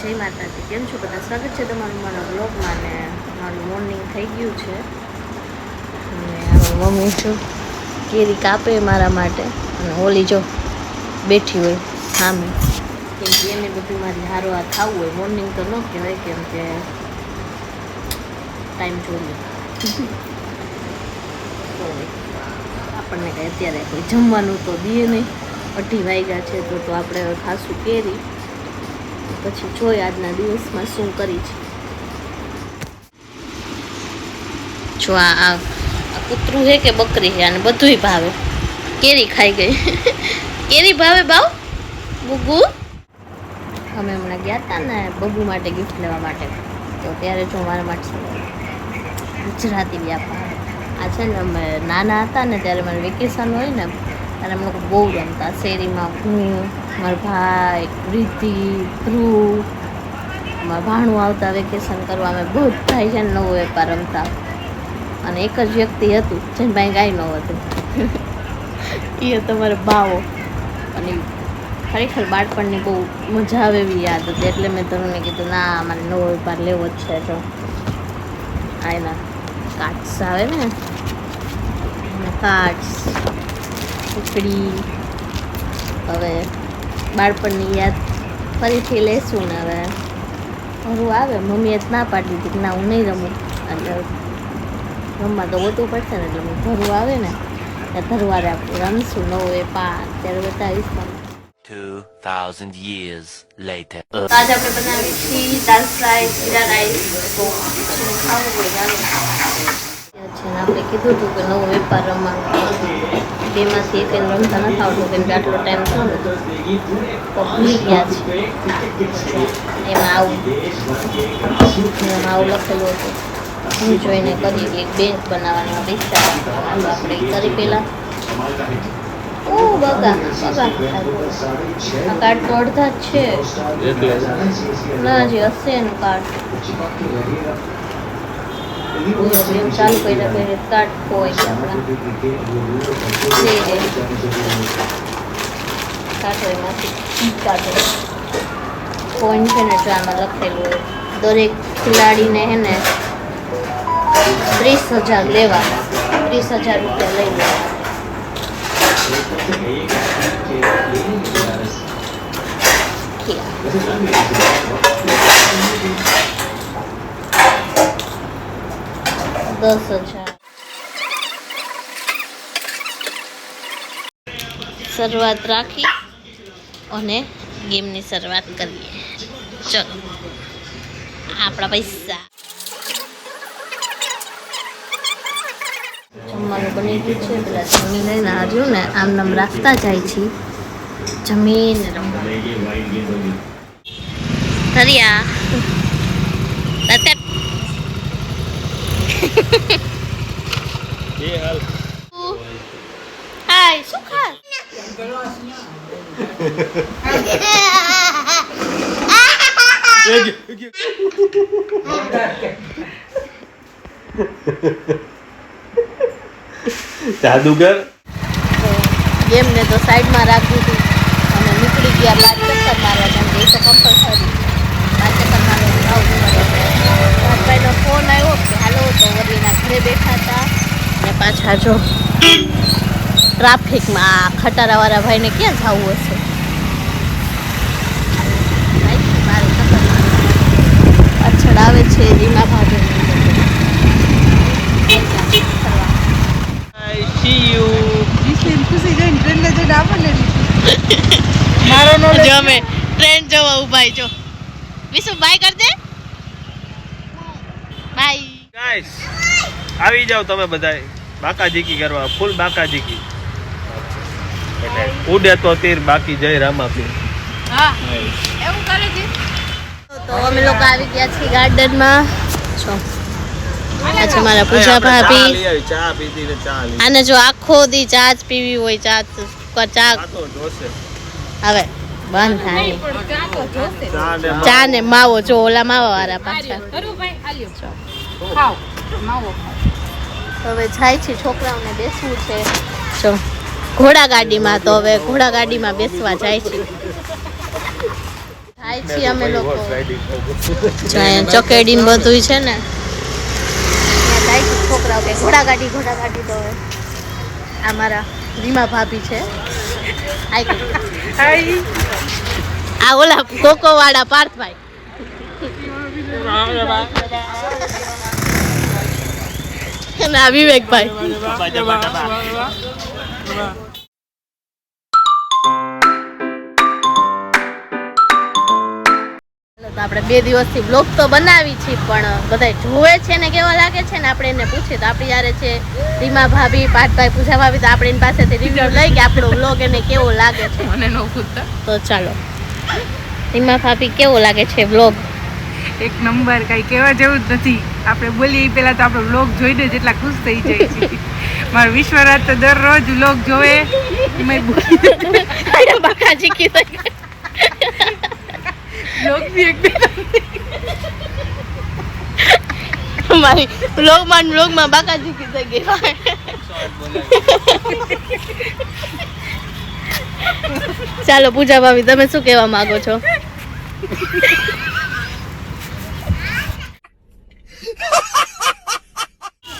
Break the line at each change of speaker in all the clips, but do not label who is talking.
જય માતાજી. કેમ છો બધા? સ્વાગત છે તમારું મારા બ્લોગમાં. ને મારું મોર્નિંગ થઈ ગયું છે અને મમ્મી જો કેરી કાપે મારા માટે અને ઓલી જો બેઠી હોય સામે, કેમ કે એને બધું મારી હારો આ ખાવું હોય. મોર્નિંગ તો ન કહેવાય કેમ કે ટાઈમ જોઈએ આપણને કંઈ અત્યારે કોઈ જમવાનું તો દે નહીં. 2:30 વાગ્યા છે તો આપણે હવે ખાશું કેરી, પછી જોઈ આજના દિવસમાં શું કરી છે. જો આ કૂતરું છે કે બકરી છે, અને બધુંય ભાવે. કેરી ખાઈ ગઈ. કેરી ભાવે ભાવ બુગુ. અમે હમણાં ગયા હતા ને બબુ માટે ગિફ્ટ લેવા માટે, તો ત્યારે જો મારા માટે ગુજરાતી વ્યાપાર આ છે ને, અમે નાના હતા ને ત્યારે મારે વેકેશન હોય ને ત્યારે અમે લોકો બહુ રમતા શેરીમાં. હું, મારા ભાઈ, રીતિ, ધ્રુવ, અમારા ભાણું આવતા વેકેશન કરવા. અમે બધા છે ને નવો વેપાર રમતા, અને એક જ વ્યક્તિ હતું જેને ભાઈ કાંઈ ન હતું. એ હતો મારો બાવો. અને ખરેખર બાળપણની બહુ મજા આવે એવી યાદ હતી, એટલે મેં ધરુને કીધું ના મારે નવો વેપાર લેવો જ છે. જો આ એના કાર્ડ્સ આવે ને, કાર્ડ્સ, ટુકડી. હવે બાળપણની યાદ ફરીથી લેશું ને. હવે ઘરું આવે, મમ્મીએ જ ના પાડી દીધી કે ના હું નહીં રમું, એટલે રમવા તો ગોતવું પડશે ને. એટલે ઘરું આવે ને ધરવારે આપણે રમશું નવો વેપાર, ત્યારે બતાવીશ તમને.
2000 years later.
આજે આપણે બનાવી છીએ દાલ ફ્રાય, જીરા રાઈસ. તો ખાવું હોય ચાલો. આપણે કીધું હતું કે નવો વેપાર રમવાનું, બેમાંથી એક એને રમતા નથી આવતું કેમ કે આટલો ટાઈમ થયો ને તો ભૂલી ગયા છે. એમાં આવું લખેલું હતું, હું જોઈને કરી એક બેંક બનાવવાના પૈસા આપણે કરી પહેલાં. ઓ બગા બગા, આ કાર્ડ તો અડધા જ છે ના, હજી હશે એનું કાર્ડ. ચાલુ કર્યા કાર્ડ હોય છે આપણા, કાઢો એમાંથી કાઢો. કોઈન છે ને જો આમાં લખેલું હોય દરેક ખેલાડીને હે ને 30,000 લેવા, 30,000 રૂપિયા લઈ લેવા. 10,000. શરૂઆત રાખી અને ગેમની શરૂઆત કરીએ. ચલો આપણા પૈસા. જમવાનું બની ગયું છે. પેલા જમીન લઈને આવ્યું ને આમ નામ રાખતા જાય છે. જમીન હરિયા હાય શું ખાસ
જાદુગર.
ગેમને તો સાઈડમાં રાખી હતી અને નીકળી ગયા 5 ચક્કર મારવા, કેમ કે એ તો કમ્પલસરી 5 ચક્કર મારવાનું આવું પડે. ભાઈનો ફોન આવ્યો કે હાલો, તો વરીના ઘરે બેઠા હતા અને પાછા જો ટ્રાફિકમાં આ ખટારાવાળા ભાઈને ક્યાં જવું હશે. પાછળ આવે છે રીમા ભાભી. જો અમે ટ્રેન જોવા ઉભા જો. વિશુ બાય કર દે. બાય
ગાઈસ, આવી જાવ તમે બધા બાકાજીકી કરવા, ફૂલ બાકાજીકી. ઉડે તો તીર બાકી જય રામાપીર.
હા એવું કરે છે. તો અમે લોકો આવી ગયા છીએ ગાર્ડનમાં. છો આ છે મારા પૂજા ભાભી.
ચા પીધી ને ચા લીધી.
આને જો આખો દી ચા જ પીવી હોય, ચા
તો જોશે.
હવે બંધ થાય. ચા ને માવો જો ઓલા માવા વાળા પાછા. હવે જાય છે છોકરાઓને બેસવું છે. જો ઘોડા ગાડીમાં, તો હવે ઘોડા ગાડીમાં બેસવા જાય છે. આઈ છીએ અમે લોકો ચકેડી ને બધું છે ને છોકરાઓ કે ઘોડાગાડી તો આ મારા રીમા ભાભી છે આ ઓલા કોકો વાળા પાર્થભાઈ અને આ વિવેકભાઈ આપણે 2 દિવસથી બ્લોગ તો બનાવી છે પણ બધા જોવે છે ને કેવા લાગે છે ને આપણે એને પૂછીએ તો આપણી યારે છે રીમા ભાભી પાઠભાઈ પૂજા ભાભી તો આપણે એની પાસેથી રિવ્યુ લઈ કે આપણો બ્લોગ એને કેવો લાગે છે મને ન પૂછતા તો ચાલો રીમા ભાભી કેવો લાગે છે બ્લોગ
એક નંબર કઈ કહેવા જેવું જ નથી આપણે બોલીએ પેલા તો આપણો બ્લોગ જોઈને જેટલા ખુશ થઈ જાય છે મારો વિશ્વરાજ તો દરરોજ બ્લોગ જોવે એમાં બોલી
બાકાજી કીધું
બ્લોગ બી એક
મારી બ્લોગમાં બાકાજી કીધું ગઈ ચાલો પૂજા ભાભી તમે શું કહેવા માંગો છો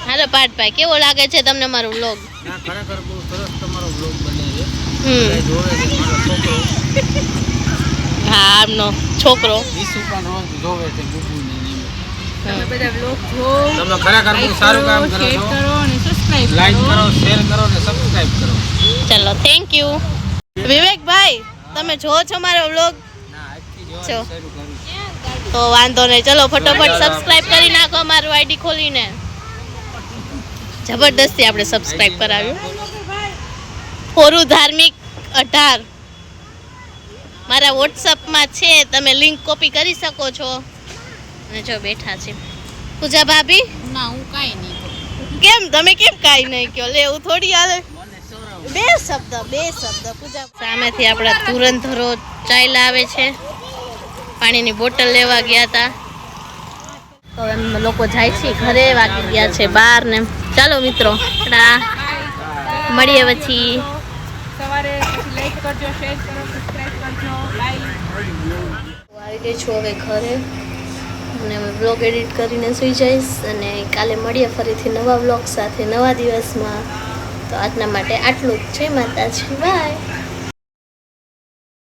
હાલો પાઠભાઈ કેવો લાગે છે તમને મારો વ્લોગ
ખરેખર બહુ સરસ તમારો વ્લોગ બને છે
હમ
જોવે છે મારો છોકરો
હા આમનો છોકરો
ઈસુ પણ રોજ જોવે છે ગુગુને
તમે બધા બ્લોગ જો
તમે ખરેખર બહુ સારું કામ કરો
શેર
છો
કરો અને સબસ્ક્રાઇબ
લાઈક કરો શેર કરો ને સબસ્ક્રાઇબ કરો
ચલો થેન્ક યુ વિવેકભાઈ તમે જો છો મારો વ્લોગ
ના આજથી
જો.
જોવાનું શરૂ કરું
તો વાંધો નહીં ચલો ફટોફટ સબસ્ક્રાઇબ કરી નાખો મારું આઈડી ખોલીને જબરદસ્તી આપણે સબસ્ક્રાઇબ કરાવ્યું ફોરું ધાર્મિક 18 મારા વોટ્સઅપમાં છે તમે લિંક કોપી કરી શકો છો અને જો બેઠા છે પૂજા ભાભી
ના હું કાઈ નહીં
કેમ તમે કેમ કાંઈ નહીં કહો લે એવું થોડી હાલે બે શબ્દ પૂજા સામેથી આપણા તુરંધરો ચાલ્યા આવે છે પાણીની બોટલ લેવા ગયા હતા તો એમ લોકો જાય છે ઘરે વાગી ગયા છે 12 ને ચાલો મિત્રો મળીએ પછી
સવારે લાઈક કરજો શેર કરો સબસ્ક્રાઇબ કરજો બાય
આવી ગઈ છું હવે ઘરે અને હવે બ્લોગ એડિટ કરીને સૂઈ જઈશ અને કાલે મળીએ ફરીથી નવા બ્લોગ સાથે નવા દિવસમાં તો આજના માટે આટલું જ છે માતાજી બાય